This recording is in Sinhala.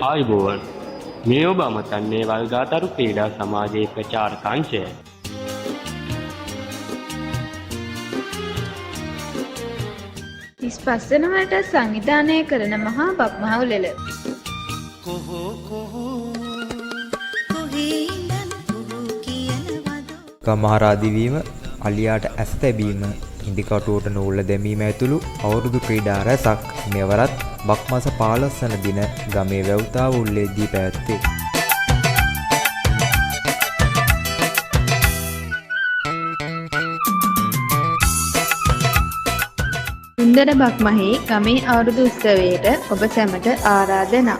ආයුබෝවන්. මේ ඔබ අමතන්නේ වල්ගාතරු ක්‍රීඩා සමාජයේ ප්‍රචාරක අංශයයි. පස්සනවට සංවිධානය කරන මහා බක්මහා උළෙල. ගම්මහරා දිවීම, අලියාට ඇස් තැබීම, ඉදිකටුවට නූල දැමීම ඇතුළු අවුරුදු ක්‍රීඩා රැසක් මෙවරත් බක් මස 15 වන දින ගමේ වැව්තාව උල්ලේදී පැවැත්වේ. සුන්දර බක්මහේ ගමේ අවුරුදු උත්සවයට ඔබ සැමට ආරාධනා.